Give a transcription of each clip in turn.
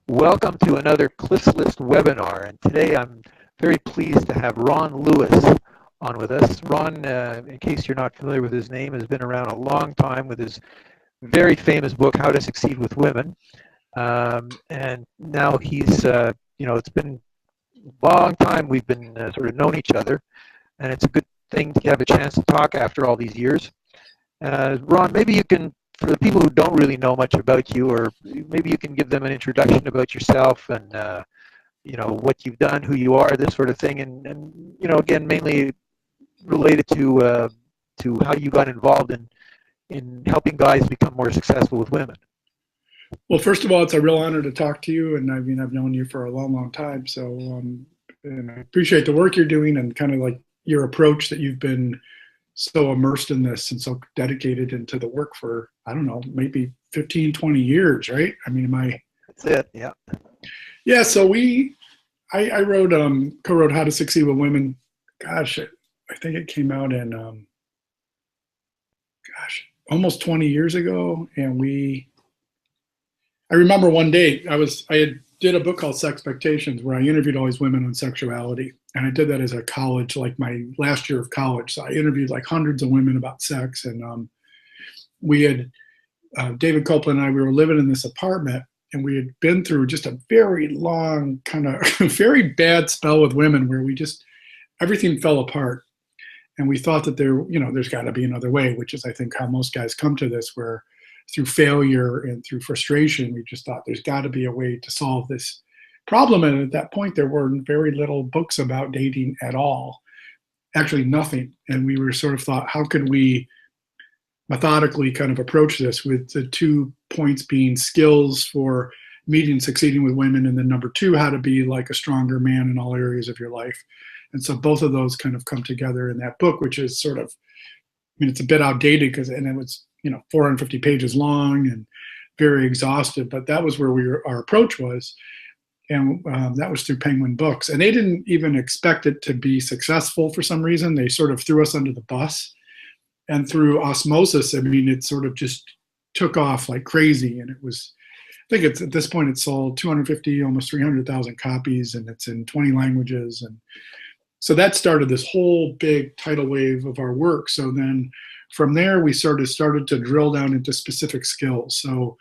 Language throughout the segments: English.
Welcome to another Cliff's List webinar, and today I'm very pleased to have Ron Lewis on with us. Ron, in case you're not familiar with his name, has been around a long time with his very famous book, How to Succeed with Women. And now he's, it's been a long time we've been sort of known each other, and it's a good thing to have a chance to talk after all these years. Ron, maybe you can, for the people who don't really know much about you, or maybe you can give them an introduction about yourself and, what you've done, who you are, this sort of thing, and again, mainly related to how you got involved in helping guys become more successful with women. Well, first of all, it's a real honor to talk to you, and I've known you for a long, long time. So, and I appreciate the work you're doing and kind of like your approach that you've been so immersed in this and so dedicated into the work for, I don't know, maybe 15, 20 years, right? I mean, That's it, yeah. Yeah, so I wrote, co-wrote How to Succeed with Women. Gosh, I think it came out in, almost 20 years ago. And I remember one day I did a book called Sexpectations where I interviewed all these women on sexuality. And I did that as a college, like my last year of college. So I interviewed like hundreds of women about sex. And we had, David Copeland and I, we were living in this apartment, and we had been through just a very long, kind of very bad spell with women where everything fell apart. And we thought that there's got to be another way, which is, I think, how most guys come to this, where through failure and through frustration, we just thought there's got to be a way to solve this problem. And at that point, there were very little books about dating at all, actually nothing. And we were sort of thought, how could we methodically kind of approach this, with the 2 points being skills for meeting and succeeding with women, and then number 2, how to be like a stronger man in all areas of your life. And so both of those kind of come together in that book, which is sort of, I mean, it's a bit outdated and it was 450 pages long and very exhaustive, but that was where our approach was. And that was through Penguin Books. And they didn't even expect it to be successful for some reason. They sort of threw us under the bus. And through osmosis, I mean, it sort of just took off like crazy. And it was, I think at this point, it sold 250, almost 300,000 copies, and it's in 20 languages. And so that started this whole big tidal wave of our work. So then from there, we started to drill down into specific skills. So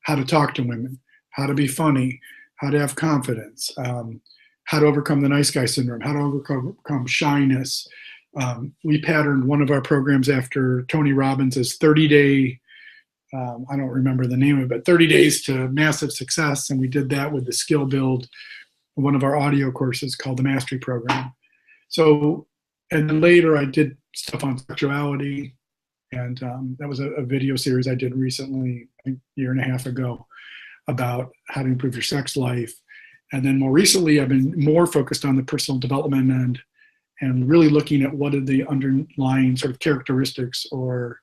how to talk to women, how to be funny, how to have confidence, how to overcome the nice guy syndrome, how to overcome shyness. We patterned one of our programs after Tony Robbins' 30-day, I don't remember the name of it, but 30 days to massive success. And we did that with the skill build, one of our audio courses called the Mastery Program. So, and then later I did stuff on sexuality. And that was a video series I did recently, I think a year and a half ago, about how to improve your sex life. And then more recently, I've been more focused on the personal development end and really looking at what are the underlying sort of characteristics or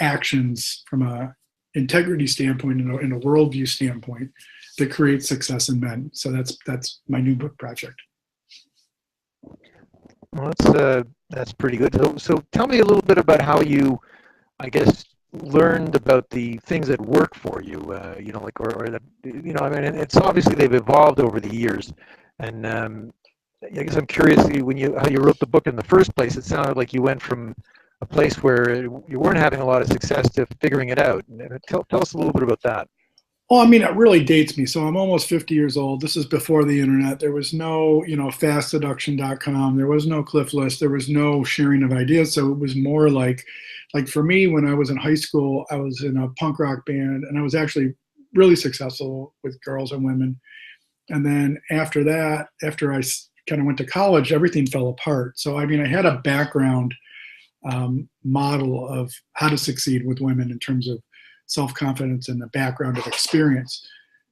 actions from a integrity standpoint and a worldview standpoint that create success in men. So that's my new book project. Well, that's pretty good. So tell me a little bit about how you, I guess, learned about the things that work for you. I mean, it's obviously they've evolved over the years, and I guess I'm curious how you wrote the book in the first place. It sounded like you went from a place where you weren't having a lot of success to figuring it out. Tell us a little bit about that. Well, I mean, it really dates me. So I'm almost 50 years old. This is before the internet. There was no, fastseduction.com. There was no Cliff List. There was no sharing of ideas. So it was more like for me, when I was in high school, I was in a punk rock band, and I was actually really successful with girls and women. And then after that, after I kind of went to college, everything fell apart. So, I mean, I had a background model of how to succeed with women in terms of self-confidence and the background of experience.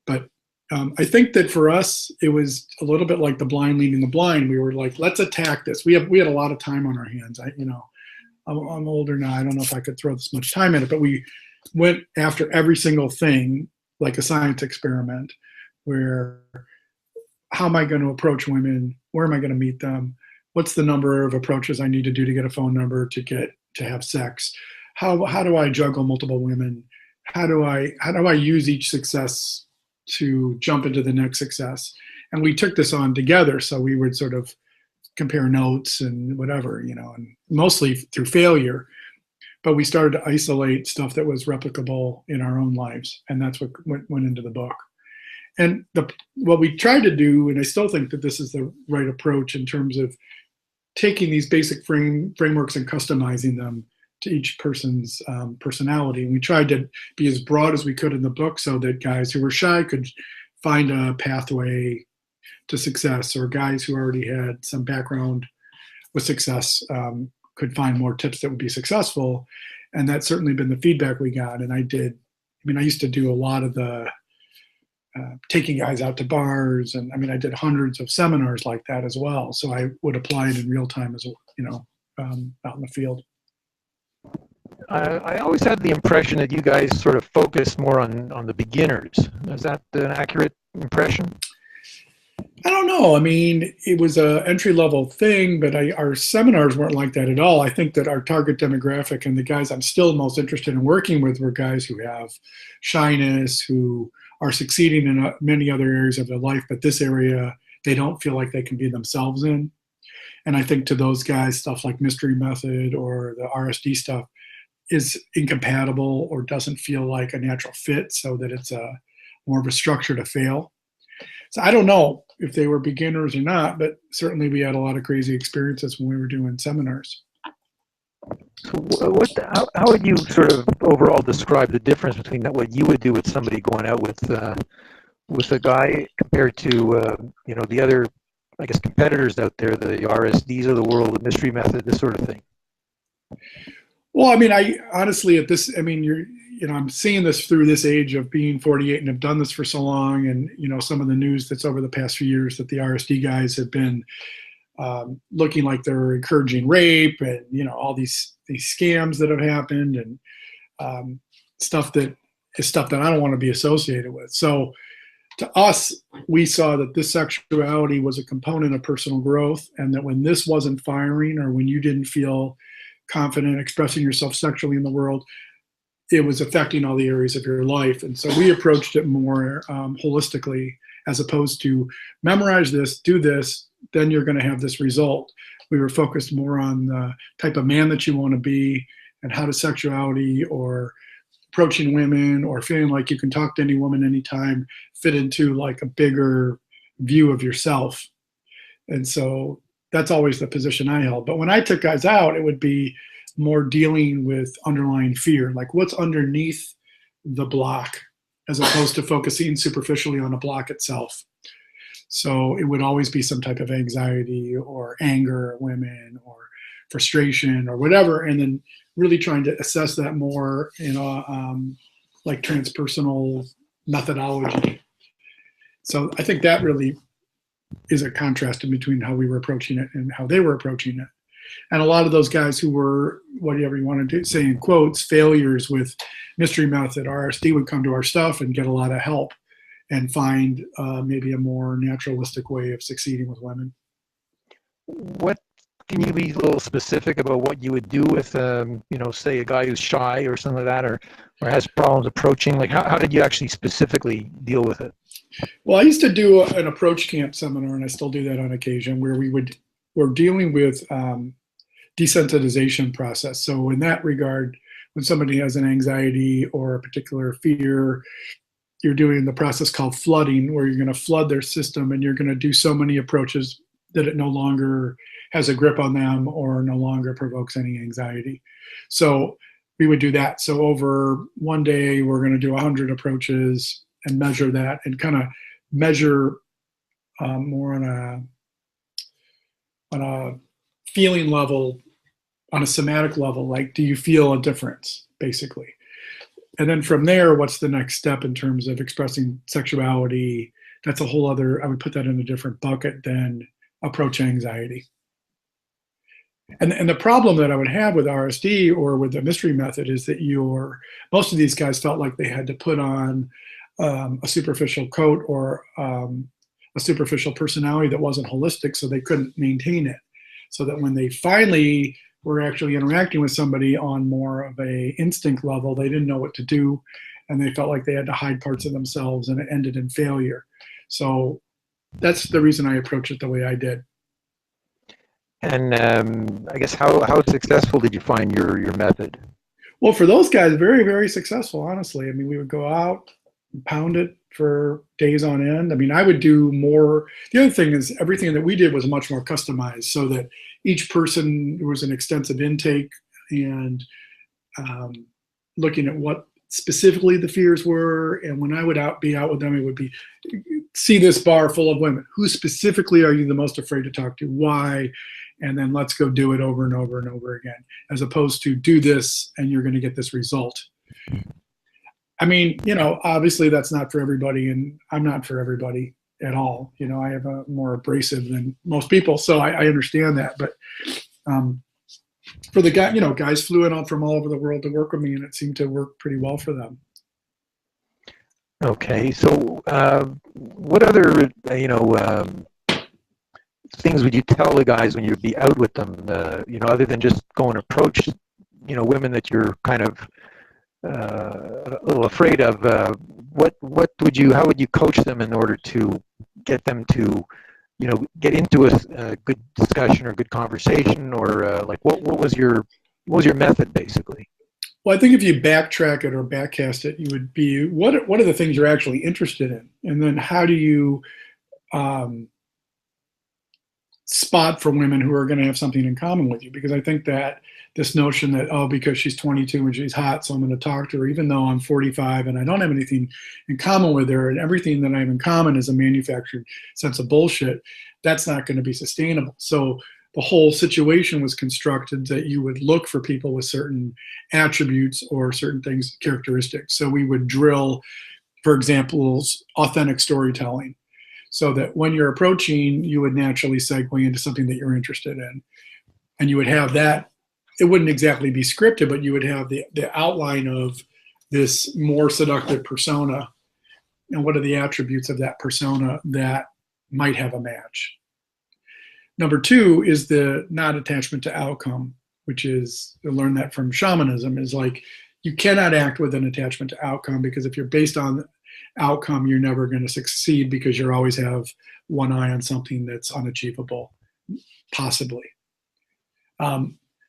But I think that for us, it was a little bit like the blind leading the blind. We were like, let's attack this. We had a lot of time on our hands. I'm older now. I don't know if I could throw this much time in it, but we went after every single thing like a science experiment, where how am I going to approach women? Where am I going to meet them? What's the number of approaches I need to do to get a phone number to have sex? How do I juggle multiple women? How do I use each success to jump into the next success. And we took this on together. So we would sort of compare notes and whatever, and mostly through failure. But we started to isolate stuff that was replicable in our own lives. And that's what went into the book. And what we tried to do, and I still think that this is the right approach in terms of taking these basic frameworks and customizing them to each person's personality. And we tried to be as broad as we could in the book so that guys who were shy could find a pathway to success, or guys who already had some background with success could find more tips that would be successful. And that's certainly been the feedback we got. And I used to do a lot of the taking guys out to bars. And I did hundreds of seminars like that as well. So I would apply it in real time as out in the field. I always had the impression that you guys sort of focused more on the beginners. Is that an accurate impression? I don't know. It was a entry-level thing, but our seminars weren't like that at all. I think that our target demographic and the guys I'm still most interested in working with were guys who have shyness, who are succeeding in many other areas of their life, but this area they don't feel like they can be themselves in. And I think to those guys, stuff like mystery method or the RSD stuff is incompatible or doesn't feel like a natural fit, so that it's more of a structure to fail. So I don't know if they were beginners or not, but certainly we had a lot of crazy experiences when we were doing seminars. So how would you sort of overall describe the difference between what you would do with somebody going out with a guy compared to the other, I guess, competitors out there, the RSDs of the world, the mystery method, this sort of thing? Well, I honestly at this, I'm seeing this through this age of being 48 and have done this for so long, and some of the news that's over the past few years that the RSD guys have been looking like they're encouraging rape and all these scams that have happened, and stuff that I don't want to be associated with. So to us, we saw that this sexuality was a component of personal growth, and that when this wasn't firing, or when you didn't feel confident expressing yourself sexually in the world, it was affecting all the areas of your life. And so we approached it more holistically, as opposed to memorize this, do this, then you're going to have this result. We were focused more on the type of man that you want to be, and how does sexuality or approaching women or feeling like you can talk to any woman anytime fit into like a bigger view of yourself. And so that's always the position I held. But when I took guys out, it would be more dealing with underlying fear, like what's underneath the block, as opposed to focusing superficially on a block itself. So it would always be some type of anxiety or anger at women or frustration or whatever, and then really trying to assess that more in a like transpersonal methodology. So I think that really is a contrast in between how we were approaching it and how they were approaching it. And a lot of those guys who were, whatever you want to say in quotes, failures with mystery method, RSD, would come to our stuff and get a lot of help and find maybe a more naturalistic way of succeeding with women. What can you be a little specific about what you would do with, say a guy who's shy or something like that, or has problems approaching? Like, how did you actually specifically deal with it? Well, I used to do an approach camp seminar, and I still do that on occasion, where we're dealing with desensitization process. So in that regard, when somebody has an anxiety or a particular fear, you're doing the process called flooding, where you're going to flood their system, and you're going to do so many approaches that it no longer has a grip on them or no longer provokes any anxiety. So we would do that. So over one day, we're going to do 100 approaches and measure that, and kind of measure more on a feeling level, on a somatic level, like, do you feel a difference, basically? And then from there, what's the next step in terms of expressing sexuality? That's a whole other, I would put that in a different bucket than approach anxiety. And the problem that I would have with RSD or with the mystery method is that most of these guys felt like they had to put on a superficial coat or a superficial personality that wasn't holistic, so they couldn't maintain it. So that when they finally were actually interacting with somebody on more of a instinct level, they didn't know what to do, and they felt like they had to hide parts of themselves, and it ended in failure. So that's the reason I approach it the way I did. And I guess how successful did you find your method? Well, for those guys, very, very successful, honestly. I mean, we would go out and pound it for days on end. I mean, I would do more. The other thing is everything that we did was much more customized, so that each person, there was an extensive intake, and looking at what specifically the fears were. And when I would be out with them, it would be, see this bar full of women. Who specifically are you the most afraid to talk to? Why? And then let's go do it over and over and over again, as opposed to do this and you're going to get this result. I mean, obviously that's not for everybody, and I'm not for everybody at all. I have a more abrasive than most people, so I understand that. But for the guy, guys flew in from all over the world to work with me, and it seemed to work pretty well for them. Okay, so what other things would you tell the guys when you'd be out with them? Other than just go and approach, women that you're kind of a little afraid of. How would you coach them in order to get them to, get into a good discussion or good conversation, or what was your method basically? Well, I think if you backtrack it or backcast it, you would be, what are the things you're actually interested in? And then how do you spot for women who are going to have something in common with you? Because I think that this notion that, because she's 22 and she's hot, so I'm going to talk to her, even though I'm 45 and I don't have anything in common with her, and everything that I have in common is a manufactured sense of bullshit, that's not going to be sustainable. So the whole situation was constructed that you would look for people with certain attributes or certain things, characteristics. So we would drill, for example, authentic storytelling, so that when you're approaching, you would naturally segue into something that you're interested in. And you would have that, it wouldn't exactly be scripted, but you would have the outline of this more seductive persona, and what are the attributes of that persona that might have a match. Number two is the non-attachment to outcome, which is, I learned that from shamanism, is like, you cannot act with an attachment to outcome, because if you're based on outcome, you're never going to succeed, because you always have one eye on something that's unachievable, possibly.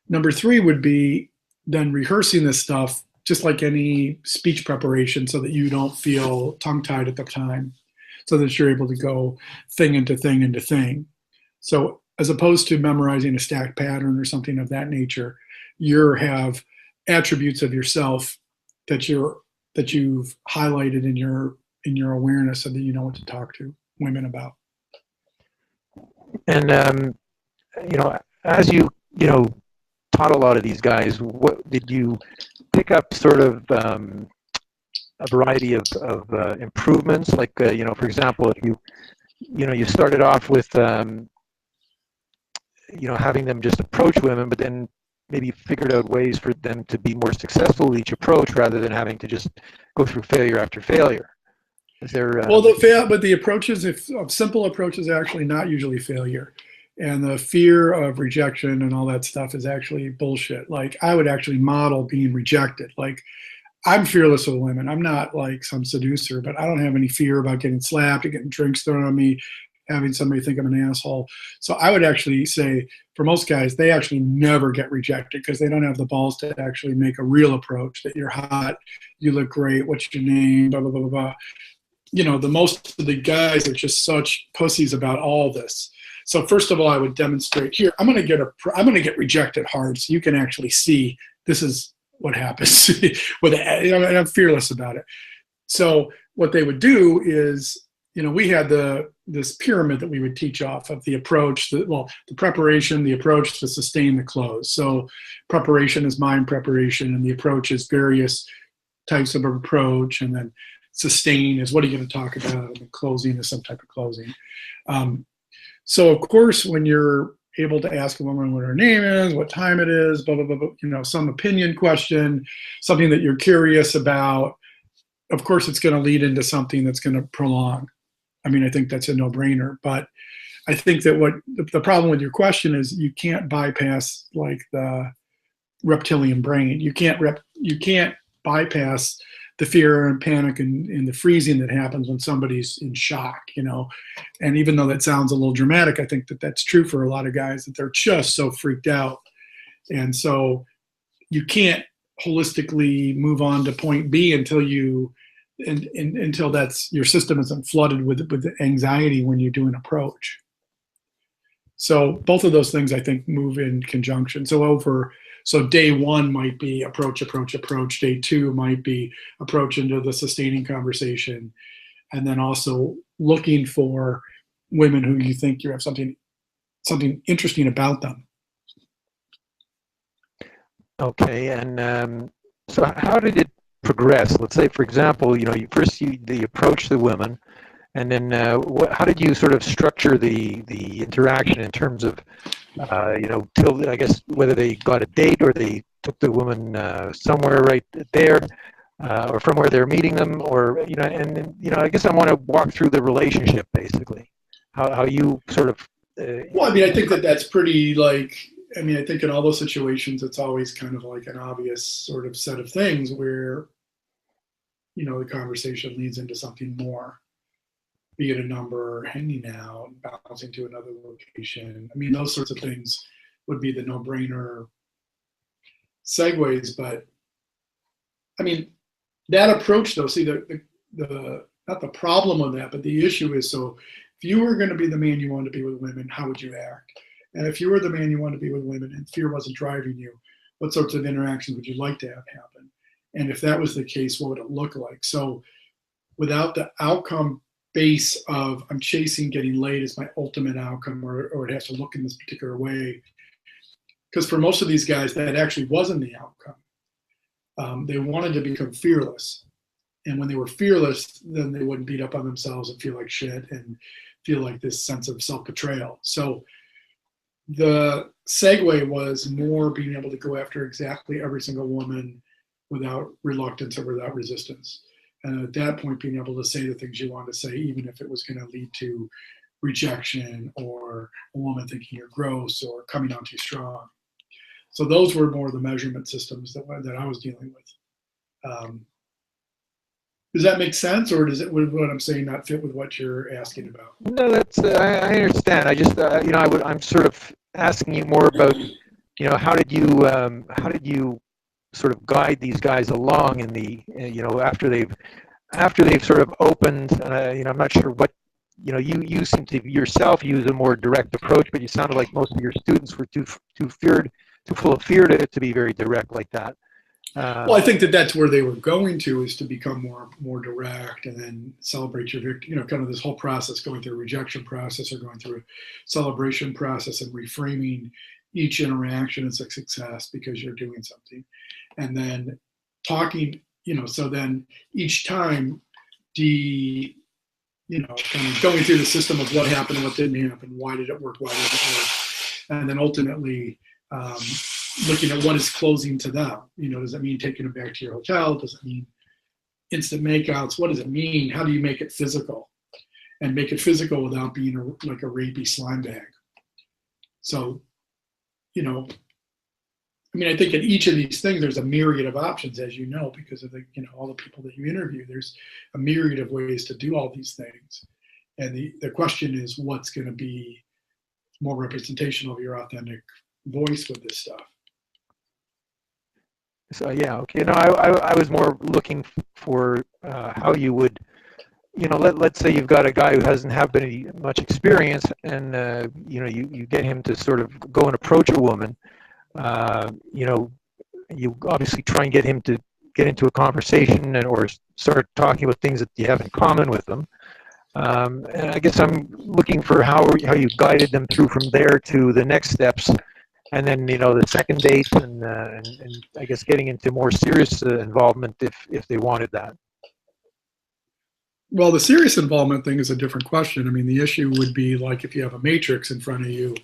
Number three would be then rehearsing this stuff, just like any speech preparation, so that you don't feel tongue-tied at the time, so that you're able to go thing into thing into thing. So as opposed to memorizing a stacked pattern or something of that nature, you have attributes of yourself that you've highlighted in your awareness, so that you know what to talk to women about. And as you taught a lot of these guys, what did you pick up sort of a variety of improvements? Like for example, if you started off with having them just approach women, but then maybe figured out ways for them to be more successful with each approach, rather than having to just go through failure after failure. Is there? But the approaches, if simple approaches, are actually not usually failure, and the fear of rejection and all that stuff is actually bullshit. Like, I would actually model being rejected. Like, I'm fearless with women. I'm not like some seducer, but I don't have any fear about getting slapped or getting drinks thrown on me, having somebody think I'm an asshole. So I would actually say, for most guys, they actually never get rejected, because they don't have the balls to actually make a real approach, that you're hot, you look great, what's your name, blah, blah, blah, blah, blah. The most of the guys are just such pussies about all this. So first of all, I would demonstrate here, I'm going to get rejected hard, so you can actually see this is what happens with it. And I'm fearless about it. So what they would do is, we had this pyramid that we would teach off of: the approach, the preparation, the approach, the sustain, the close. So preparation is mind preparation, and the approach is various types of approach, and then sustain is what are you going to talk about, and closing is some type of closing. So of course, when you're able to ask a woman what her name is, what time it is, blah, blah, blah, blah, some opinion question, something that you're curious about, of course it's going to lead into something that's going to prolong. I mean, I think that's a no-brainer, but I think that what the problem with your question is, you can't bypass like the reptilian brain. You can't bypass the fear and panic and the freezing that happens when somebody's in shock, you know. And even though that sounds a little dramatic, I think that that's true for a lot of guys, that they're just so freaked out. And so you can't holistically move on to point B until until that's your system isn't flooded with anxiety when you do an approach. So both of those things I think move in conjunction. So day one might be approach, approach, approach. Day two might be approach into the sustaining conversation, and then also looking for women who you think you have something interesting about them. Okay, and so how did it progress? Let's say, for example, you approach the women, and then how did you sort of structure the interaction in terms of, till I guess whether they got a date or they took the woman somewhere right there, or from where they're meeting them, or I guess I want to walk through the relationship basically, how you sort of. Well, I mean, I think that's pretty like. I mean, I think in all those situations, it's always kind of like an obvious sort of set of things where, the conversation leads into something more, be it a number, hanging out, bouncing to another location. I mean, those sorts of things would be the no-brainer segues. But I mean, that approach though, see the not the problem with that, but the issue is, so if you were going to be the man you wanted to be with women, how would you act? And if you were the man you wanted to be with women and fear wasn't driving you, what sorts of interactions would you like to have happen? And if that was the case, what would it look like? So without the outcome base of I'm chasing getting laid as my ultimate outcome, or it has to look in this particular way, because for most of these guys, that actually wasn't the outcome. They wanted to become fearless. And when they were fearless, then they wouldn't beat up on themselves and feel like shit and feel like this sense of self-betrayal. So the segue was more being able to go after exactly every single woman without reluctance or without resistance. And at that point, being able to say the things you wanted to say, even if it was going to lead to rejection or a woman thinking you're gross or coming on too strong. So those were more the measurement systems that I was dealing with. Does that make sense, or does what I'm saying not fit with what you're asking about? No, that's I understand. I just I'm sort of asking you more about how did you sort of guide these guys along in the after they've sort of opened. I'm not sure what you seem to yourself use a more direct approach, but you sounded like most of your students were too full of fear to be very direct like that. Well, I think that's where they were going to, is to become more direct and then celebrate your victory. Kind of this whole process, going through a rejection process or going through a celebration process and reframing each interaction as a success because you're doing something, and then talking. So then each time, kind of going through the system of what happened and what didn't happen, why did it work, why didn't it work, and then ultimately. Looking at what is closing to them. Does it mean taking them back to your hotel? Does it mean instant makeouts? What does it mean? How do you make it physical? And make it physical without being like a rapey slime bag. So, I think in each of these things, there's a myriad of options, as you know, because of all the people that you interview. There's a myriad of ways to do all these things. And the question is, what's going to be more representational of your authentic voice with this stuff? So yeah, okay. No, I was more looking for how you would, let's say you've got a guy who hasn't had any much experience, and you get him to sort of go and approach a woman. You obviously try and get him to get into a conversation or start talking about things that you have in common with them. And I guess I'm looking for how you guided them through from there to the next steps. And then, the second date and I guess getting into more serious involvement if they wanted that. Well, the serious involvement thing is a different question. I mean, the issue would be like if you have a matrix in front of you,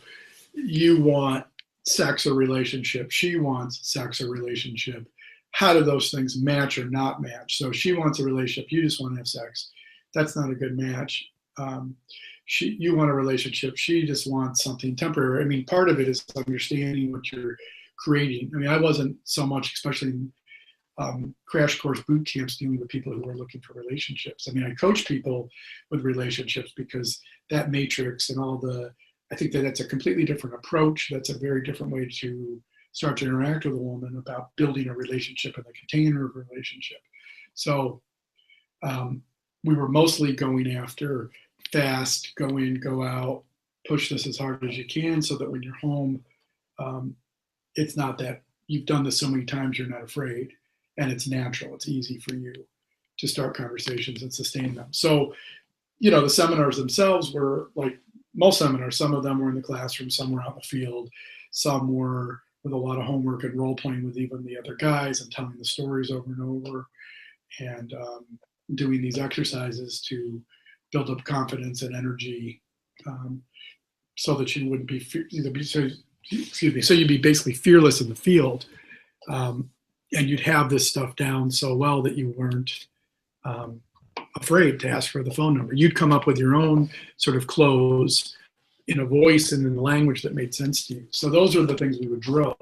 you want sex or relationship. She wants sex or relationship. How do those things match or not match? So she wants a relationship. You just want to have sex. That's not a good match. You want a relationship. She just wants something temporary. I mean, part of it is understanding what you're creating. I mean, I wasn't so much, especially crash course boot camps dealing with people who are looking for relationships. I mean, I coach people with relationships because that matrix and all I think that that's a completely different approach. That's a very different way to start to interact with a woman about building a relationship in the container of a relationship. So we were mostly going after fast, go in, go out, push this as hard as you can so that when you're home, it's not that you've done this so many times you're not afraid, and it's natural. It's easy for you to start conversations and sustain them. So, the seminars themselves were like most seminars. Some of them were in the classroom, some were out in the field, some were with a lot of homework and role playing with even the other guys and telling the stories over and over, and doing these exercises to build up confidence and energy, so that you wouldn't be, so you'd be basically fearless in the field, and you'd have this stuff down so well that you weren't afraid to ask for the phone number. You'd come up with your own sort of close in a voice and in a language that made sense to you. So those are the things we would drill.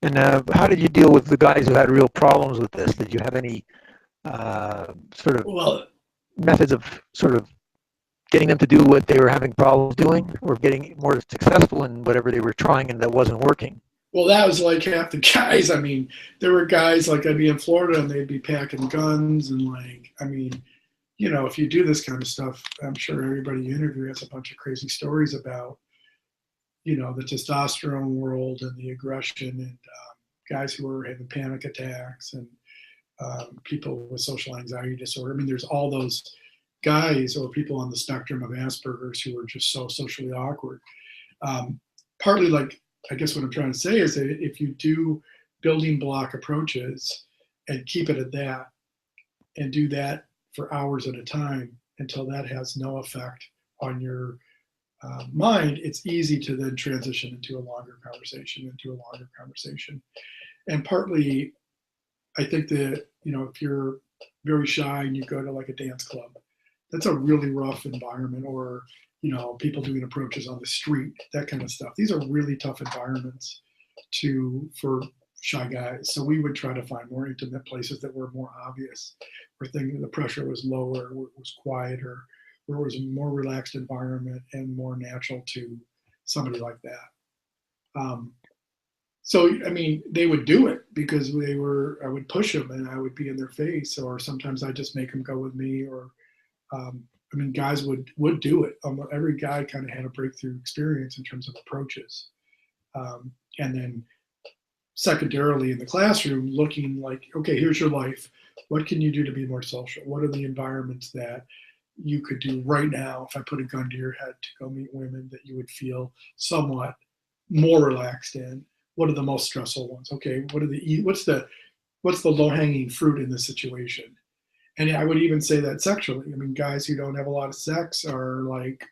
And how did you deal with the guys who had real problems with this? Did you have any sort of methods of sort of getting them to do what they were having problems doing, or getting more successful in whatever they were trying and that wasn't working? Well, that was like half the guys. I mean, there were guys like I'd be in Florida and they'd be packing guns and if you do this kind of stuff, I'm sure everybody you interview has a bunch of crazy stories about, the testosterone world and the aggression, and guys who were having panic attacks, and people with social anxiety disorder. I mean, there's all those guys or people on the spectrum of Asperger's who are just so socially awkward. Partly, like, I guess what I'm trying to say is that if you do building block approaches and keep it at that and do that for hours at a time until that has no effect on your mind, it's easy to then transition into a longer conversation. And partly, I think that, if you're very shy and you go to like a dance club, that's a really rough environment, or, people doing approaches on the street, that kind of stuff. These are really tough environments for shy guys. So we would try to find more intimate places that were more obvious, where the pressure was lower, where it was quieter, where it was a more relaxed environment and more natural to somebody like that. So, I mean, they would do it because I would push them and I would be in their face, or sometimes I'd just make them go with me, or, guys would do it. Every guy kind of had a breakthrough experience in terms of approaches. And then secondarily in the classroom, looking like, okay, here's your life. What can you do to be more social? What are the environments that you could do right now if I put a gun to your head to go meet women that you would feel somewhat more relaxed in? What are the most stressful ones? Okay, what's the low-hanging fruit in this situation? And I would even say that sexually. I mean, guys who don't have a lot of sex are like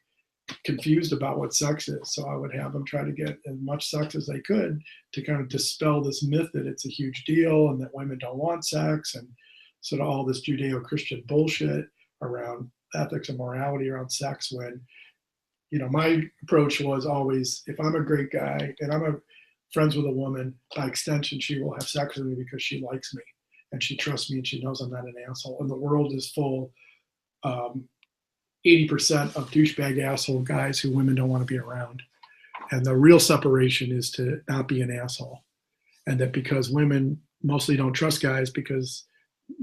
confused about what sex is. So I would have them try to get as much sex as they could to kind of dispel this myth that it's a huge deal and that women don't want sex, and sort of all this Judeo-Christian bullshit around ethics and morality around sex, when, my approach was always, if I'm a great guy and I'm friends with a woman, by extension, she will have sex with me because she likes me and she trusts me and she knows I'm not an asshole. And the world is full, 80% of douchebag asshole guys who women don't want to be around. And the real separation is to not be an asshole. And that because women mostly don't trust guys because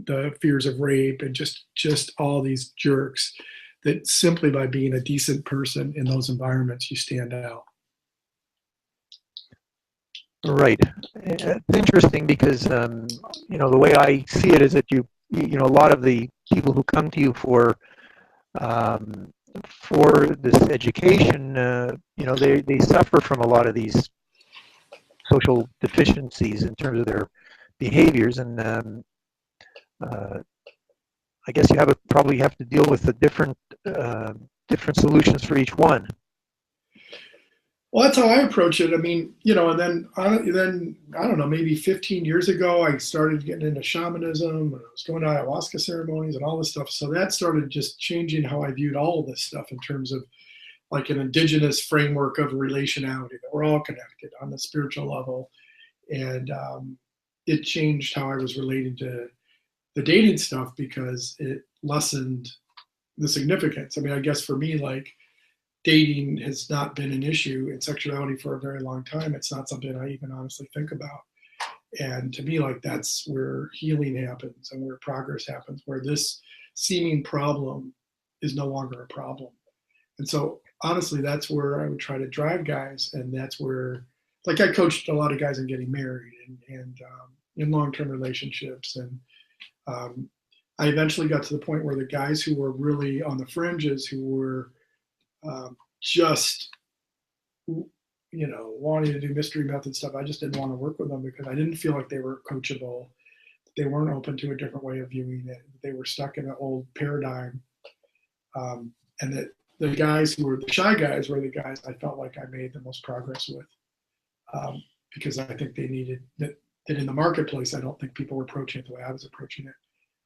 the fears of rape and just all these jerks, that simply by being a decent person in those environments, you stand out. Right. It's interesting because, the way I see it is that a lot of the people who come to you for this education, they suffer from a lot of these social deficiencies in terms of their behaviors, and I guess you probably have to deal with the different solutions for each one. Well, that's how I approach it. I mean, and then I don't know, maybe 15 years ago, I started getting into shamanism, and I was going to ayahuasca ceremonies and all this stuff. So that started just changing how I viewed all of this stuff in terms of like an indigenous framework of relationality, that we're all connected on the spiritual level. And it changed how I was relating to the dating stuff because it lessened the significance. I mean, I guess for me, like, dating has not been an issue in sexuality for a very long time. It's not something I even honestly think about. And to me, like, that's where healing happens and where progress happens, where this seeming problem is no longer a problem. And so honestly, that's where I would try to drive guys. And that's where, like, I coached a lot of guys in getting married and in long-term relationships. And I eventually got to the point where the guys who were really on the fringes, who were just, wanting to do mystery method stuff, I just didn't want to work with them because I didn't feel like they were coachable. They weren't open to a different way of viewing it. They were stuck in an old paradigm. And that the guys who were the shy guys were the guys I felt like I made the most progress with. Because I think they needed that in the marketplace, I don't think people were approaching it the way I was approaching it.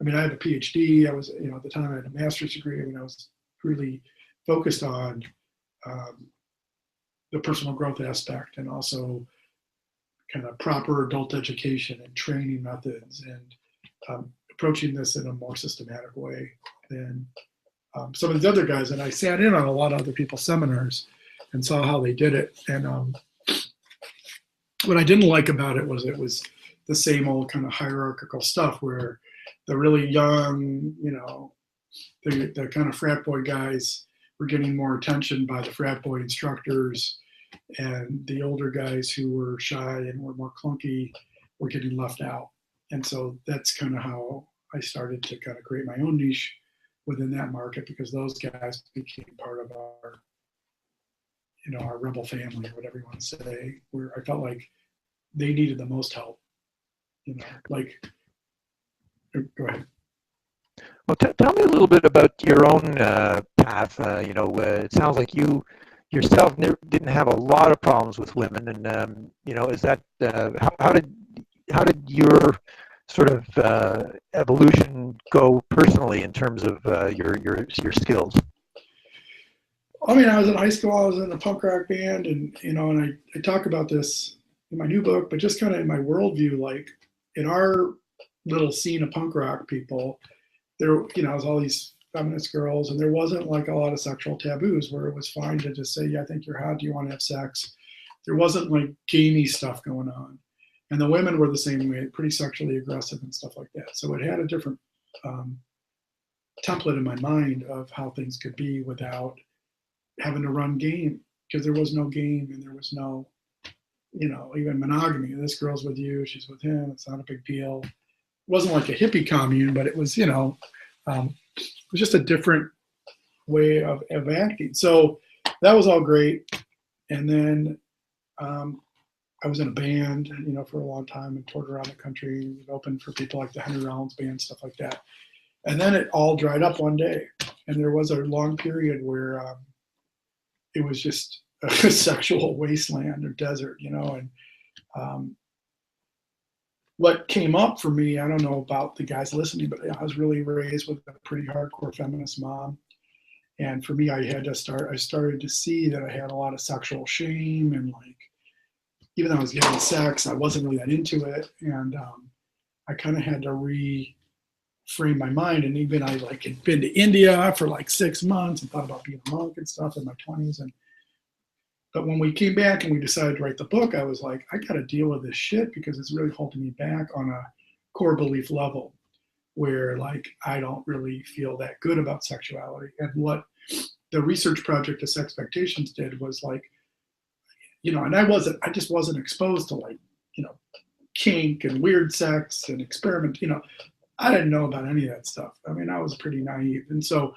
I mean, I have a PhD. I was, at the time I had a master's degree. I mean, I was really focused on the personal growth aspect and also kind of proper adult education and training methods and approaching this in a more systematic way than some of the other guys. And I sat in on a lot of other people's seminars and saw how they did it. And what I didn't like about it was the same old kind of hierarchical stuff where the really young, the kind of frat boy guys were getting more attention by the frat boy instructors, and the older guys who were shy and were more clunky were getting left out. And so that's kind of how I started to kind of create my own niche within that market, because those guys became part of our, our rebel family, or whatever you want to say, where I felt like they needed the most help. Go ahead. Well, tell me a little bit about your own path. It sounds like you yourself didn't have a lot of problems with women, and is that how did your sort of evolution go personally in terms of your skills? I mean, I was in high school. I was in a punk rock band, and I talk about this in my new book, but just kind of in my worldview, like in our little scene of punk rock people, there, was all these feminist girls, and there wasn't like a lot of sexual taboos where it was fine to just say, yeah, I think you're hot. Do you want to have sex? There wasn't like gamey stuff going on. And the women were the same way, pretty sexually aggressive and stuff like that. So it had a different template in my mind of how things could be without having to run game, because there was no game and there was no, even monogamy. This girl's with you, she's with him. It's not a big deal. It wasn't like a hippie commune, but it was, it was just a different way of acting. So that was all great. And then I was in a band, for a long time and toured around the country. We'd opened for people like the Henry Rollins Band, stuff like that. And then it all dried up one day. And there was a long period where it was just a sexual wasteland or desert, and what came up for me, I don't know about the guys listening, but I was really raised with a pretty hardcore feminist mom. And for me, I started to see that I had a lot of sexual shame, and like, even though I was getting sex, I wasn't really that into it. And I kind of had to reframe my mind. And even I had been to India for like 6 months and thought about being a monk and stuff in my 20s. But when we came back and we decided to write the book, I was like, I got to deal with this shit because it's really holding me back on a core belief level where like I don't really feel that good about sexuality. And what the research project of Sexpectations did was like, and I just wasn't exposed to like, kink and weird sex and experiment. I didn't know about any of that stuff. I mean, I was pretty naive. And so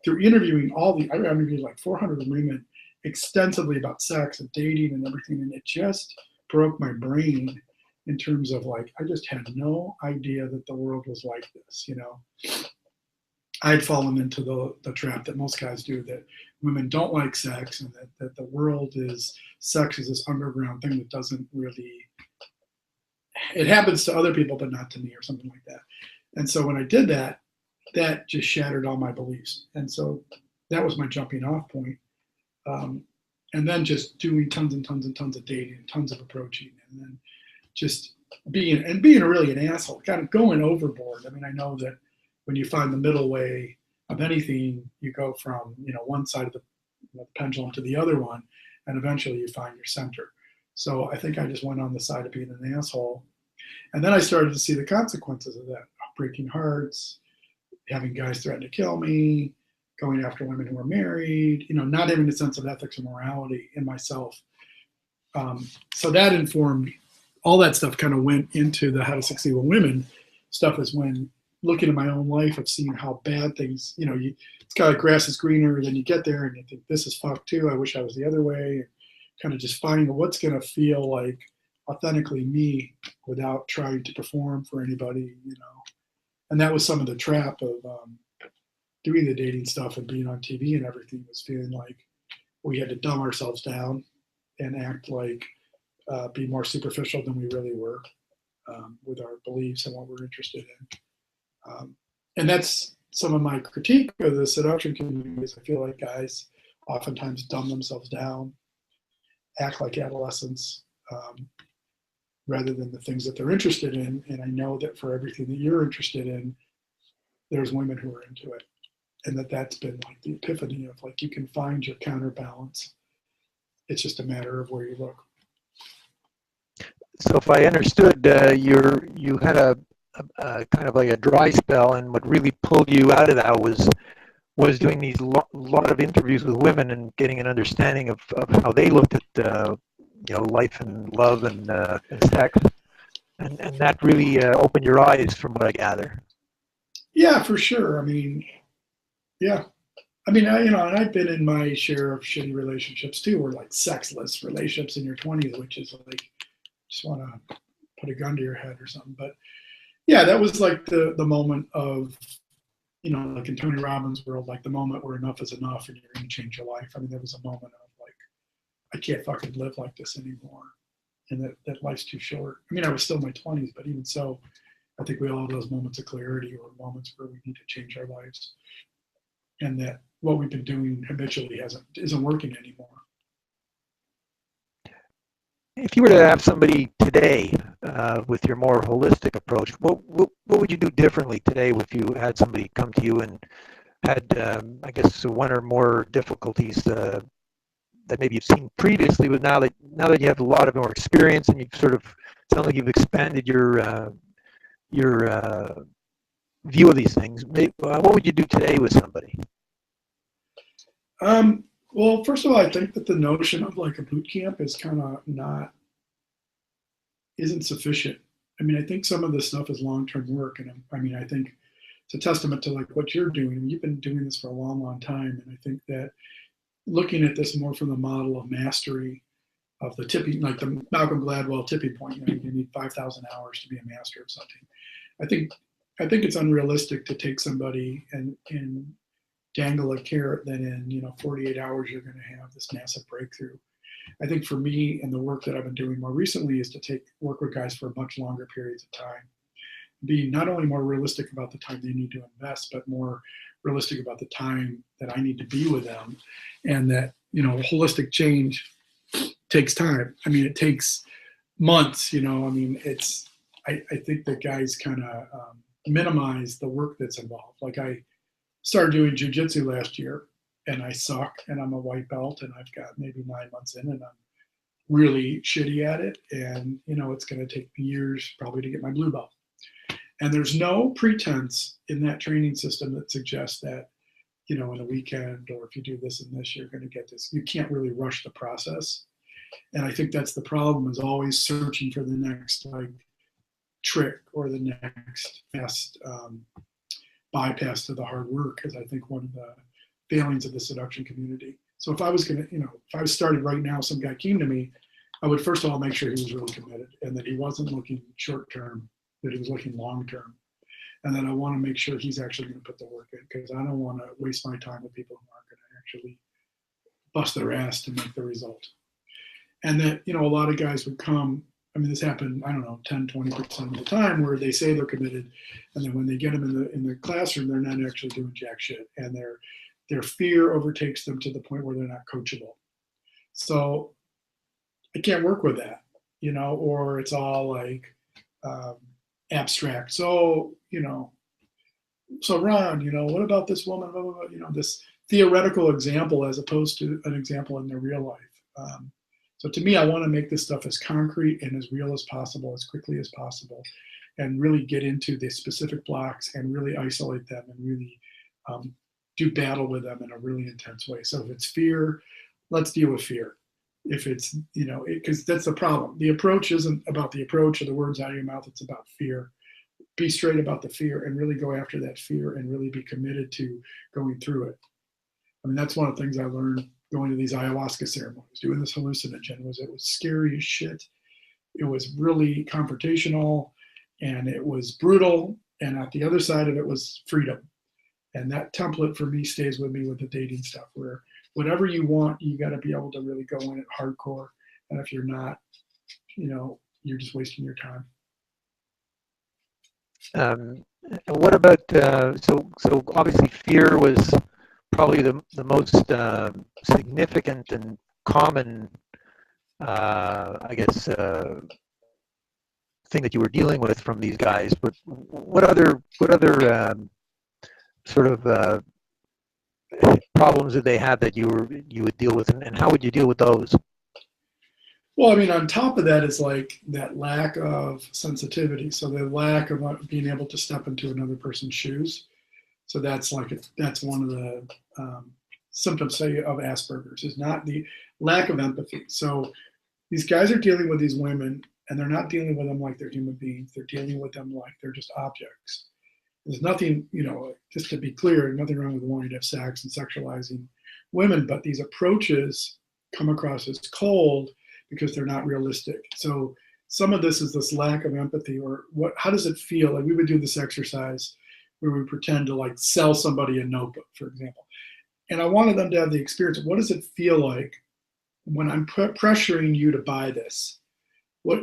through interviewing I interviewed like 400 women extensively about sex and dating and everything. And it just broke my brain in terms of like, I just had no idea that the world was like this, I had fallen into the trap that most guys do, that women don't like sex and that the world sex is this underground thing that doesn't really, it happens to other people, but not to me or something like that. And so when I did that, that just shattered all my beliefs. And so that was my jumping off point. And then just doing tons and tons and tons of dating, tons of approaching, and then just being really an asshole, kind of going overboard. I mean, I know that when you find the middle way of anything, you go from, one side of the pendulum to the other one, and eventually you find your center. So I think I just went on the side of being an asshole. And then I started to see the consequences of that: breaking hearts, having guys threaten to kill me, going after women who are married, not having a sense of ethics or morality in myself. So that informed, all that stuff kind of went into the How to Succeed with Women stuff, is when looking at my own life of seeing how bad things, it's kind of like grass is greener, then you get there and you think, this is fucked too, I wish I was the other way, and kind of just finding what's going to feel like authentically me without trying to perform for anybody, And that was some of the trap of doing the dating stuff and being on TV and everything, was feeling like we had to dumb ourselves down and act like, be more superficial than we really were, with our beliefs and what we're interested in. And that's some of my critique of the seduction community, is I feel like guys oftentimes dumb themselves down, act like adolescents, rather than the things that they're interested in. And I know that for everything that you're interested in, there's women who are into it. And that's been like the epiphany of, like, you can find your counterbalance. It's just a matter of where you look. So if I understood, you had a kind of like a dry spell, and what really pulled you out of that was doing these lot of interviews with women and getting an understanding of how they looked at life and love and sex, and that really opened your eyes, from what I gather. Yeah, for sure. I mean, yeah. I mean, and I've been in my share of shitty relationships too, or like sexless relationships in your 20s, which is like, just want to put a gun to your head or something. But yeah, that was like the moment of, like in Tony Robbins' world, like the moment where enough is enough and you're going to change your life. I mean, there was a moment of like, I can't fucking live like this anymore, and that life's too short. I mean, I was still in my 20s, but even so, I think we all have those moments of clarity, or moments where we need to change our lives, and that what we've been doing habitually isn't working anymore. If you were to have somebody today, with your more holistic approach, what would you do differently today if you had somebody come to you and had, I guess, one or more difficulties that maybe you've seen previously, but now that you have a lot of more experience and you've sort of, sounds like you've expanded your view of these things, what would you do today with somebody? Well, first of all, I think that the notion of like a boot camp is kind of isn't sufficient. I mean, I think some of this stuff is long-term work. And I mean, I think it's a testament to like what you're doing. You've been doing this for a long, long time. And I think that looking at this more from the model of mastery, of the tipping, like the Malcolm Gladwell tipping point, you need 5,000 hours to be a master of something. I think it's unrealistic to take somebody and dangle a carrot that in 48 hours you're going to have this massive breakthrough. I think for me, and the work that I've been doing more recently, is to work with guys for much longer periods of time, be not only more realistic about the time they need to invest, but more realistic about the time that I need to be with them, and that holistic change takes time. I mean, it takes months. I mean, I think that guys kind of minimize the work that's involved. Like, I started doing jujitsu last year, and I suck, and I'm a white belt, and I've got maybe 9 months in, and I'm really shitty at it. And, it's going to take me years probably to get my blue belt. And there's no pretense in that training system that suggests that, in a weekend, or if you do this and this, you're going to get this. You can't really rush the process. And I think that's the problem, is always searching for the next like trick or the next best bypass to the hard work, is I think one of the failings of the seduction community. So if I was going to, if I was started right now, some guy came to me, I would first of all make sure he was really committed, and that he wasn't looking short term, that he was looking long term. And then I want to make sure he's actually going to put the work in, because I don't want to waste my time with people who aren't going to actually bust their ass to make the result. And that, a lot of guys would come, I mean, this happened, I don't know, 10, 20% of the time, where they say they're committed, and then when they get them in the classroom, they're not actually doing jack shit, and their fear overtakes them to the point where they're not coachable. So I can't work with that. or it's all like abstract. So, so Ron, what about this woman, blah, blah, blah, this theoretical example as opposed to an example in their real life. So to me, I want to make this stuff as concrete and as real as possible, as quickly as possible, and really get into the specific blocks and really isolate them and really do battle with them in a really intense way. So if it's fear, let's deal with fear. If it's, because that's the problem. The approach isn't about the approach or the words out of your mouth. It's about fear. Be straight about the fear and really go after that fear and really be committed to going through it. I mean, that's one of the things I learned going to these ayahuasca ceremonies, doing this hallucinogen, it was scary as shit. It was really confrontational and it was brutal. And at the other side of it was freedom. And that template for me stays with me with the dating stuff, where whatever you want, you got to be able to really go in it hardcore. And if you're not, you're just wasting your time. What about, so obviously fear was probably the most significant and common, I guess, thing that you were dealing with from these guys. But what other sort of problems did they have that you would deal with, and how would you deal with those? Well, I mean, on top of that is like that lack of sensitivity. So the lack of being able to step into another person's shoes. So that's one of the symptoms, say, of Asperger's, is not the lack of empathy. So these guys are dealing with these women, and they're not dealing with them like they're human beings. They're dealing with them like they're just objects. There's nothing, just to be clear, nothing wrong with wanting to have sex and sexualizing women, but these approaches come across as cold because they're not realistic. So some of this is this lack of empathy, or how does it feel? Like we would do this exercise where we pretend to like sell somebody a notebook, for example. And I wanted them to have the experience of what does it feel like when I'm pressuring you to buy this?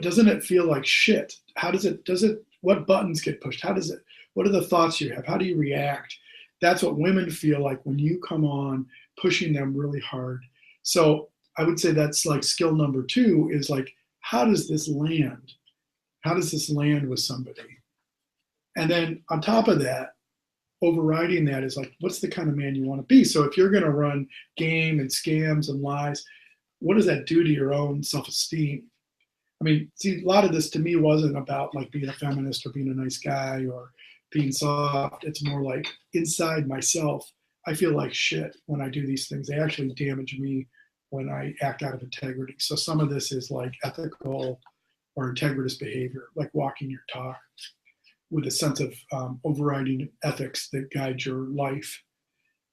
Doesn't it feel like shit? How does it, what buttons get pushed? What are the thoughts you have? How do you react? That's what women feel like when you come on pushing them really hard. So I would say that's like skill number 2 is like, how does this land? How does this land with somebody? And then on top of that, overriding that is like, what's the kind of man you want to be? So if you're going to run game and scams and lies, what does that do to your own self-esteem? I mean, see, a lot of this to me wasn't about like being a feminist or being a nice guy or being soft. It's more like inside myself, I feel like shit when I do these things. They actually damage me when I act out of integrity. So some of this is like ethical or integritous behavior, like walking your talk with a sense of overriding ethics that guide your life.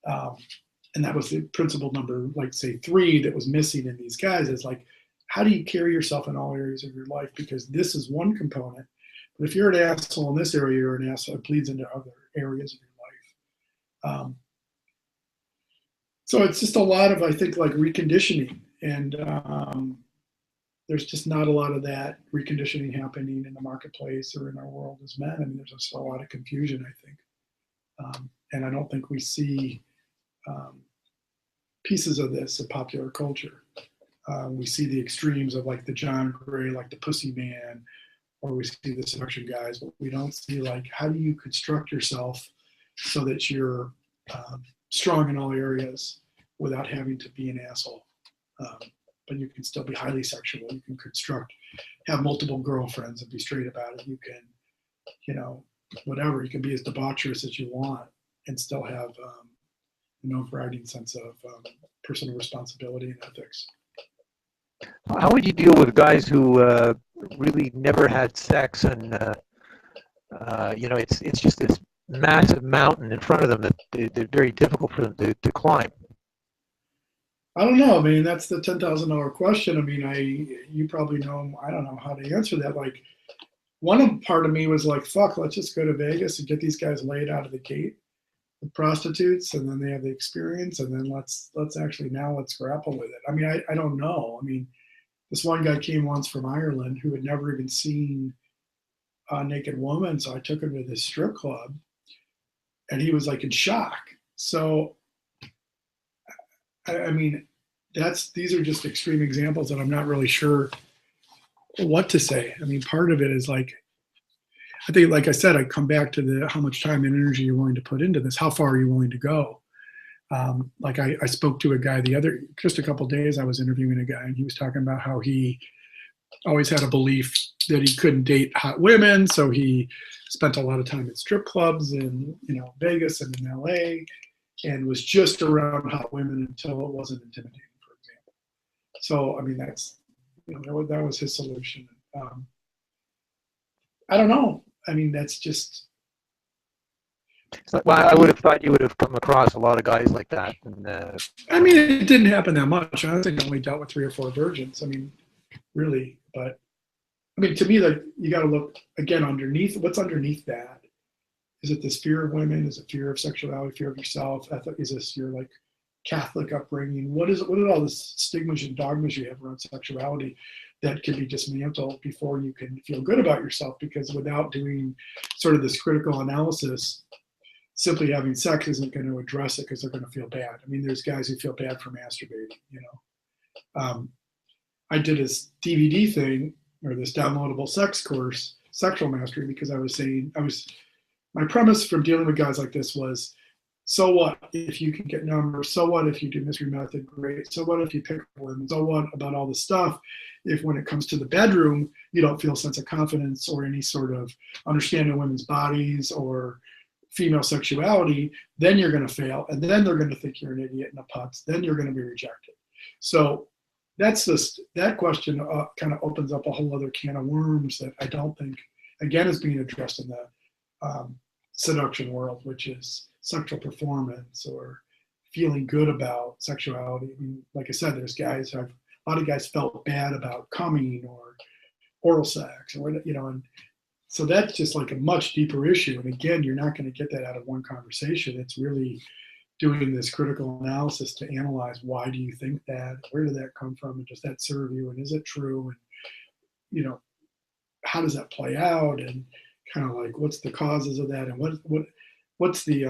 And that was the principle number, like say 3 that was missing in these guys is like, how do you carry yourself in all areas of your life? Because this is one component. But if you're an asshole in this area, you're an asshole. It bleeds into other areas of your life. So it's just a lot of, I think, like reconditioning. And there's just not a lot of that reconditioning happening in the marketplace or in our world as men. I mean, there's just a lot of confusion, I think. And I don't think we see pieces of this in popular culture. We see the extremes of like the John Gray, like the pussy man, or we see the seduction guys, but we don't see like, how do you construct yourself so that you're strong in all areas without having to be an asshole. But you can still be highly sexual. You can have multiple girlfriends and be straight about it. You can, whatever. You can be as debaucherous as you want and still have an overriding sense of personal responsibility and ethics. How would you deal with guys who really never had sex and it's just this massive mountain in front of them that they're very difficult for them to climb? I don't know. I mean, that's the $10,000 question. I mean, you probably know. I don't know how to answer that. Like, one part of me was like, "Fuck, let's just go to Vegas and get these guys laid out of the gate with prostitutes, and then they have the experience, and then let's grapple with it." I mean, I don't know. I mean, this one guy came once from Ireland who had never even seen a naked woman, so I took him to this strip club, and he was like in shock. So, I mean, these are just extreme examples, and I'm not really sure what to say. I mean, part of it is like, I think, like I said, I come back to the how much time and energy you're willing to put into this. How far are you willing to go? Like I spoke to a guy just a couple of days. I was interviewing a guy, and he was talking about how he always had a belief that he couldn't date hot women, so he spent a lot of time at strip clubs in Vegas and in LA, and was just around hot women until it wasn't intimidating, for example. So I mean, that's that was his solution. I don't know. I mean, that's just. Well, I would have thought you would have come across a lot of guys like that. And, I mean, it didn't happen that much. I think I only dealt with 3 or 4 virgins. I mean, really, but I mean, to me, like, you got to look again underneath. What's underneath that? Is it this fear of women? Is it fear of sexuality? Fear of yourself? Is this your like Catholic upbringing? What is it? What are all the stigmas and dogmas you have around sexuality that can be dismantled before you can feel good about yourself? Because without doing sort of this critical analysis, simply having sex isn't going to address it because they're going to feel bad. I mean, there's guys who feel bad for masturbating. I did this DVD thing or this downloadable sex course, sexual mastery, because my premise from dealing with guys like this was, so what if you can get numbers? So what if you do mystery method? Great. So what if you pick up women? So what about all this stuff? If when it comes to the bedroom, you don't feel a sense of confidence or any sort of understanding of women's bodies or female sexuality, then you're going to fail. And then they're going to think you're an idiot and a putz. Then you're going to be rejected. So that question kind of opens up a whole other can of worms that I don't think, again, is being addressed in the seduction world, which is sexual performance or feeling good about sexuality. I mean, like I said, a lot of guys felt bad about coming or oral sex, or and so that's just like a much deeper issue. And again, you're not going to get that out of one conversation. It's really doing this critical analysis to analyze, why do you think that? Where did that come from? And does that serve you? And is it true? And how does that play out? And kind of like, what's the causes of that? And what's the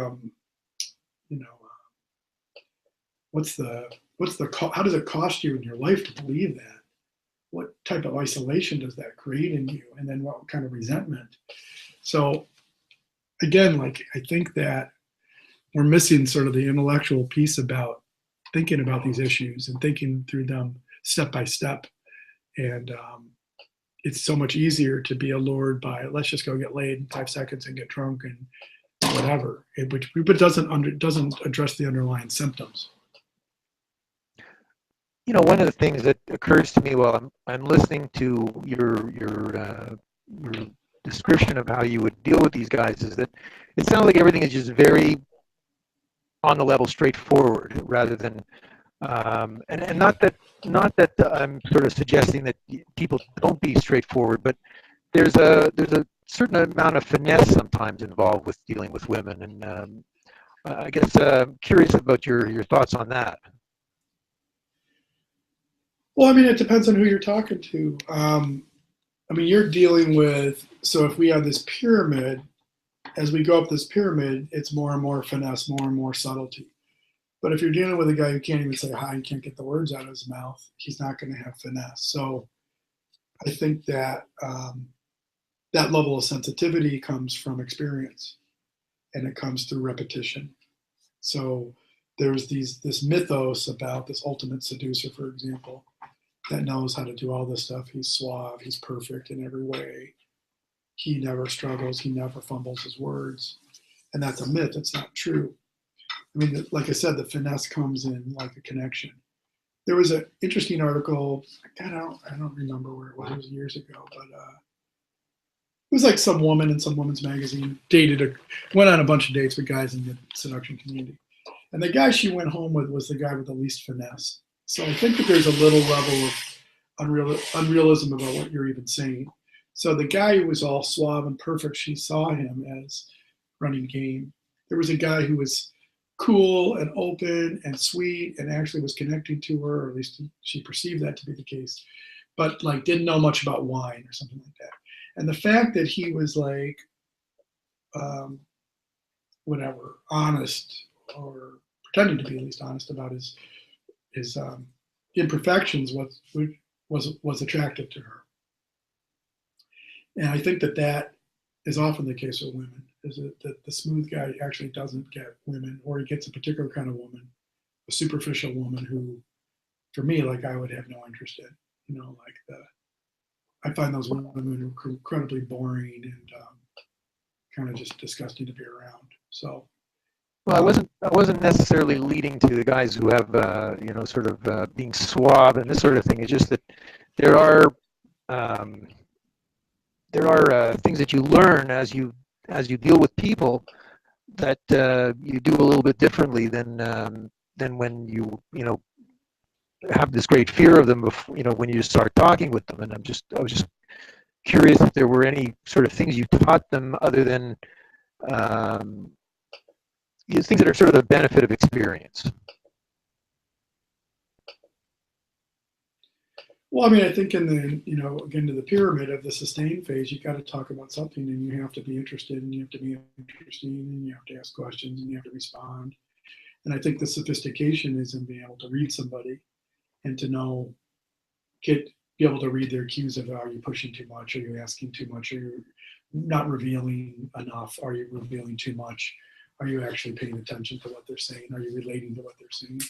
how does it cost you in your life to believe that? What type of isolation does that create in you? And then what kind of resentment? So again, like, I think that we're missing sort of the intellectual piece about thinking about these issues and thinking through them step by step. And it's so much easier to be allured by, let's just go get laid in 5 seconds and get drunk and whatever, but doesn't address the underlying symptoms. One of the things that occurs to me while I'm listening to your description of how you would deal with these guys is that it sounds like everything is just very on the level straightforward, rather than and not that I'm sort of suggesting that people don't be straightforward, but there's a certain amount of finesse sometimes involved with dealing with women, and I guess curious about your thoughts on that. Well, I mean, it depends on who you're talking to. I mean, you're dealing with, so if we have this pyramid, as we go up this pyramid, it's more and more finesse, more and more subtlety. But if you're dealing with a guy who can't even say hi, he can't get the words out of his mouth, he's not going to have finesse. So I think that that level of sensitivity comes from experience, and it comes through repetition. So there's this mythos about this ultimate seducer, for example, that knows how to do all this stuff. He's suave, he's perfect in every way. He never struggles, he never fumbles his words. And that's a myth, it's not true. I mean, like I said, the finesse comes in like a connection. There was an interesting article, I don't remember where it was years ago, but it was like some woman in some woman's magazine went on a bunch of dates with guys in the seduction community. And the guy she went home with was the guy with the least finesse. So I think that there's a little level of unrealism about what you're even saying. So the guy who was all suave and perfect, she saw him as running game. There was a guy who was cool and open and sweet and actually was connecting to her, or at least she perceived that to be the case, but like didn't know much about wine or something like that. And the fact that he was like, honest, or pretending to be at least honest about his imperfections was attractive to her. And I think that that is often the case with women, is that the smooth guy actually doesn't get women, or he gets a particular kind of woman, a superficial woman who, for me, like I would have no interest in. You know, like I find those women incredibly boring and kind of just disgusting to be around. So, Well, I wasn't necessarily leading to the guys who have, sort of being suave and this sort of thing. It's just that there are um, things that you learn as you deal with people that you do a little bit differently than when you have this great fear of them before, when you start talking with them. And I was just curious if there were any sort of things you taught them other than um, things that are sort of the benefit of experience. well, I mean, I think in the, again, to the pyramid of the sustain phase, you got to talk about something, and you have to be interested, and you have to be interesting, and you have to ask questions, and you have to respond. And I think the sophistication is in being able to read somebody and to know, be able to read their cues of, are you pushing too much? Are you asking too much? Are you not revealing enough? Are you revealing too much? Are you actually paying attention to what they're saying? Are you relating to what they're saying?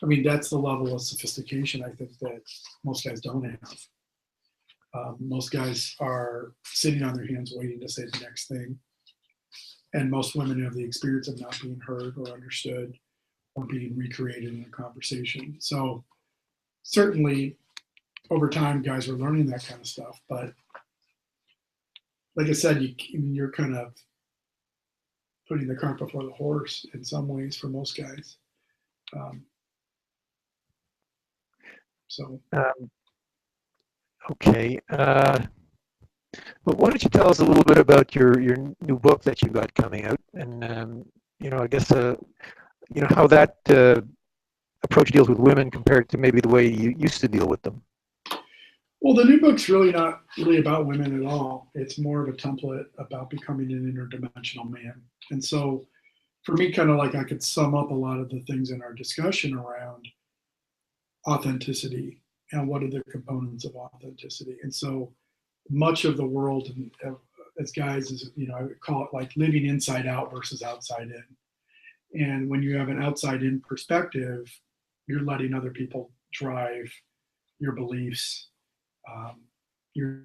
I mean, that's the level of sophistication I think that most guys don't have. Most guys are sitting on their hands waiting to say the next thing. And most women have the experience of not being heard or understood or being recreated in a conversation. So certainly over time, guys are learning that kind of stuff. But like I said, you're kind of putting the cart before the horse in some ways for most guys. Um, so Um, okay. But why don't you tell us a little bit about your new book that you got coming out, and I guess how that approach deals with women compared to maybe the way you used to deal with them. well, the new book's really not really about women at all. It's more of a template about becoming an interdimensional man. And so for me, kind of like I could sum up a lot of the things in our discussion around authenticity and what are the components of authenticity. And so much of the world, and as guys, is, I would call it like living inside out versus outside in. And when you have an outside in perspective, you're letting other people drive your beliefs. You're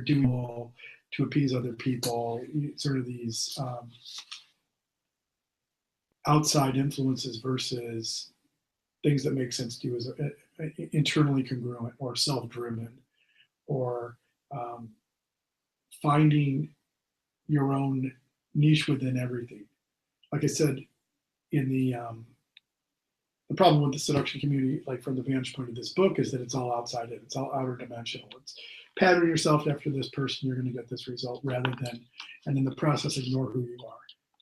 doing all to appease other people, sort of these outside influences versus things that make sense to you as internally congruent or self-driven, or finding your own niche within everything. Like I said, in the problem with the seduction community, like from the vantage point of this book, is that it's all outside it. It's all outer dimensional. It's pattern yourself after this person, you're going to get this result, rather than, and in the process, ignore who you are.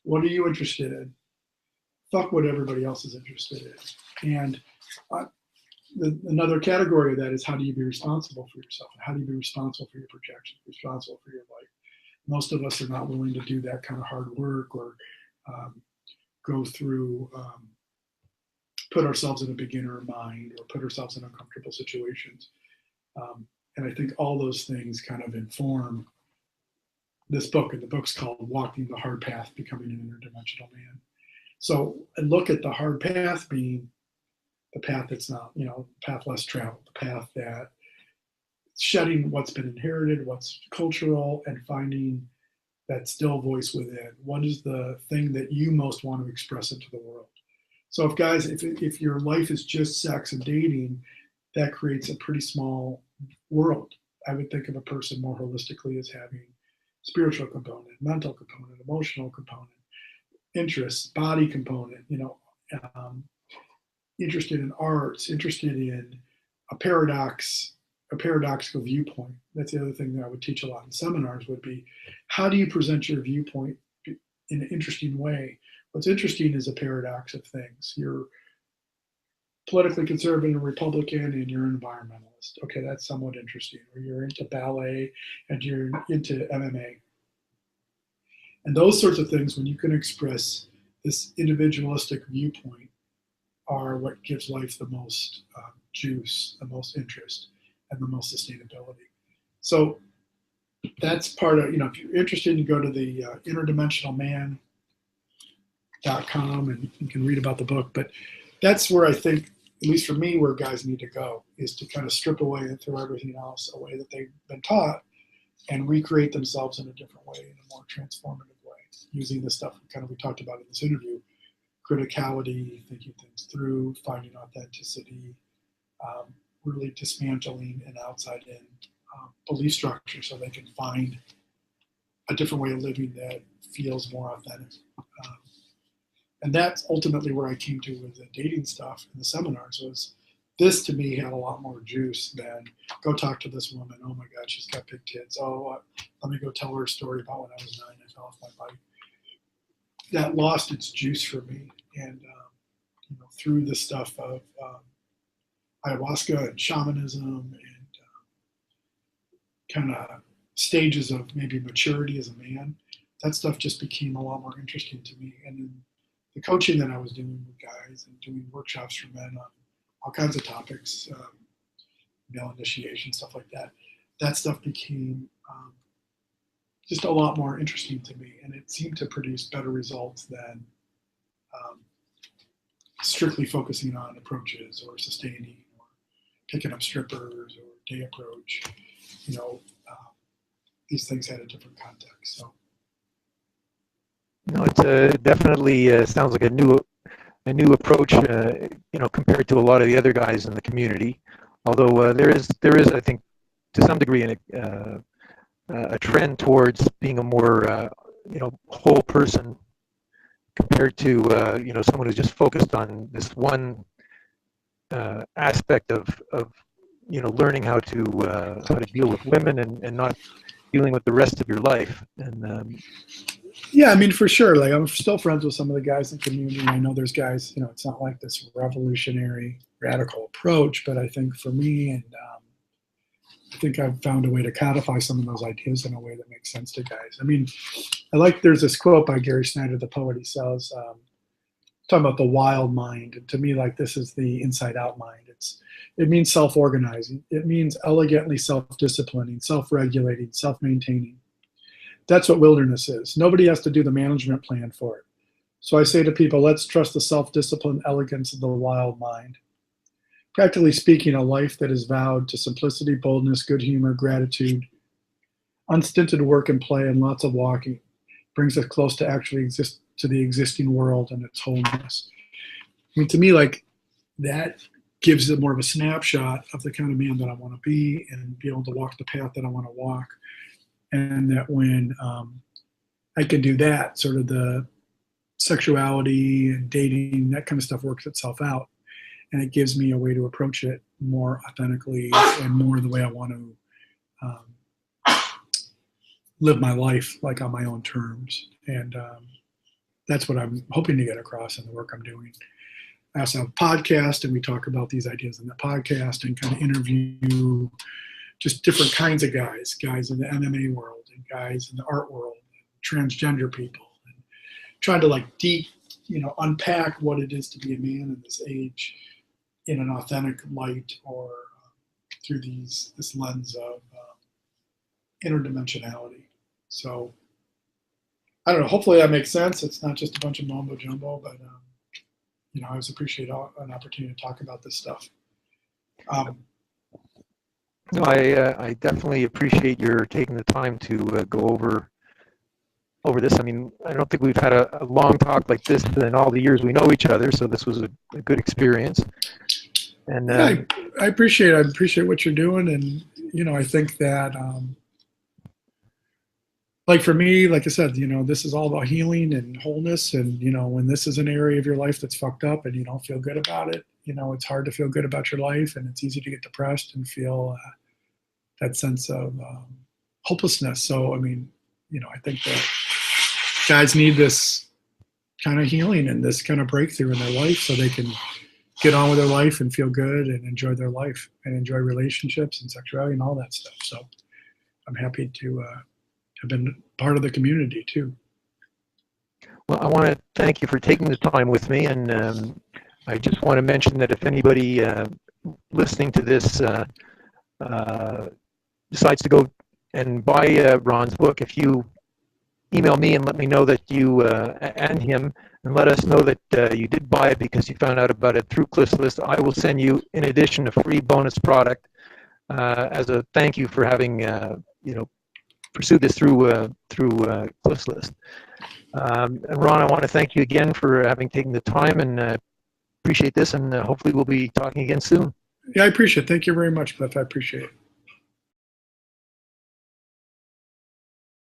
What are you interested in? Fuck what everybody else is interested in. And another category of that is, how do you be responsible for yourself? How do you be responsible for your projections, responsible for your life? Most of us are not willing to do that kind of hard work, or go through, put ourselves in a beginner mind, or put ourselves in uncomfortable situations. And I think all those things kind of inform this book. And the book's called Walking the Hard Path, Becoming an Interdimensional Man. So I look at the hard path being the path that's not, path less traveled, the path that shedding what's been inherited, what's cultural, and finding that still voice within. What is the thing that you most want to express into the world? So if guys, if your life is just sex and dating, that creates a pretty small world. I would think of a person more holistically as having spiritual component, mental component, emotional component, interests, body component, interested in arts, interested in a paradoxical viewpoint. That's the other thing that I would teach a lot in seminars, would be, how do you present your viewpoint in an interesting way? What's interesting is a paradox of things. You're politically conservative and Republican, and you're an environmentalist. Okay, that's somewhat interesting. Or you're into ballet and you're into MMA. And those sorts of things, when you can express this individualistic viewpoint, are what gives life the most juice, the most interest, and the most sustainability. So that's part of, if you're interested, you go to the interdimensionalman.com and you can read about the book. But that's where I think, at least for me, where guys need to go is to kind of strip away and throw everything else away that they've been taught and recreate themselves in a different way, in a more transformative way, using the stuff we talked about in this interview: criticality, thinking things through, finding authenticity, really dismantling an outside-in belief structure so they can find a different way of living that feels more authentic. And that's ultimately where I came to with the dating stuff in the seminars. Was this, to me, had a lot more juice than go talk to this woman. Oh my God, she's got big tits. Oh, let me go tell her a story about when I was 9, I fell off my bike. That lost its juice for me. And through the stuff of ayahuasca and shamanism and kind of stages of maybe maturity as a man, that stuff just became a lot more interesting to me. And then the coaching that I was doing with guys and doing workshops for men on all kinds of topics, male initiation, stuff like that, that stuff became just a lot more interesting to me. And it seemed to produce better results than strictly focusing on approaches or sustaining or picking up strippers or day approach. These things had a different context. So, It's definitely sounds like a new approach, compared to a lot of the other guys in the community. Although there is, I think, to some degree, a trend towards being a more, whole person compared to, someone who's just focused on this one aspect of learning how to deal with women and not dealing with the rest of your life. And yeah, I mean, for sure. Like, I'm still friends with some of the guys in the community. I know there's guys, it's not like this revolutionary, radical approach, but I think for me, and I think I've found a way to codify some of those ideas in a way that makes sense to guys. I mean, there's this quote by Gary Snyder, the poet. He says, talking about the wild mind. And to me, like, this is the inside out mind. It means self-organizing. It means elegantly self-disciplining, self-regulating, self-maintaining. That's what wilderness is. Nobody has to do the management plan for it. So I say to people, let's trust the self-disciplined elegance of the wild mind. Practically speaking, a life that is vowed to simplicity, boldness, good humor, gratitude, unstinted work and play, and lots of walking brings us close to actually exist to the existing world and its wholeness. I mean, to me, like, that gives it more of a snapshot of the kind of man that I want to be and be able to walk the path that I want to walk. And that when I can do that, sort of the sexuality and dating, that kind of stuff works itself out. And it gives me a way to approach it more authentically and more the way I want to live my life, like on my own terms. And that's what I'm hoping to get across in the work I'm doing. I also have a podcast, and we talk about these ideas in the podcast and kind of interview just different kinds of guys in the MMA world and guys in the art world, and transgender people, and trying to unpack what it is to be a man in this age in an authentic light, or through this lens of interdimensionality. So I don't know, hopefully that makes sense. It's not just a bunch of mumbo jumbo, but I always appreciate an opportunity to talk about this stuff. No, I definitely appreciate your taking the time to go over this. I mean, I don't think we've had a long talk like this in all the years we know each other, so this was a good experience. And I appreciate what you're doing, and I think that like for me, like I said, this is all about healing and wholeness. And, when this is an area of your life that's fucked up and you don't feel good about it, it's hard to feel good about your life, and it's easy to get depressed and feel that sense of hopelessness. So, I mean, I think that guys need this kind of healing and this kind of breakthrough in their life so they can get on with their life and feel good and enjoy their life and enjoy relationships and sexuality and all that stuff. So I'm happy to have been part of the community too. Well, I want to thank you for taking the time with me, and I just want to mention that if anybody listening to this decides to go and buy Ron's book. If you email me and let me know that you and him, and let us know that you did buy it because you found out about it through CliffsList, I will send you, in addition, a free bonus product as a thank you for having pursued this through CliffsList. And Ron, I want to thank you again for having taken the time, and appreciate this, and hopefully we'll be talking again soon. Yeah, I appreciate it. Thank you very much, Cliff. I appreciate it.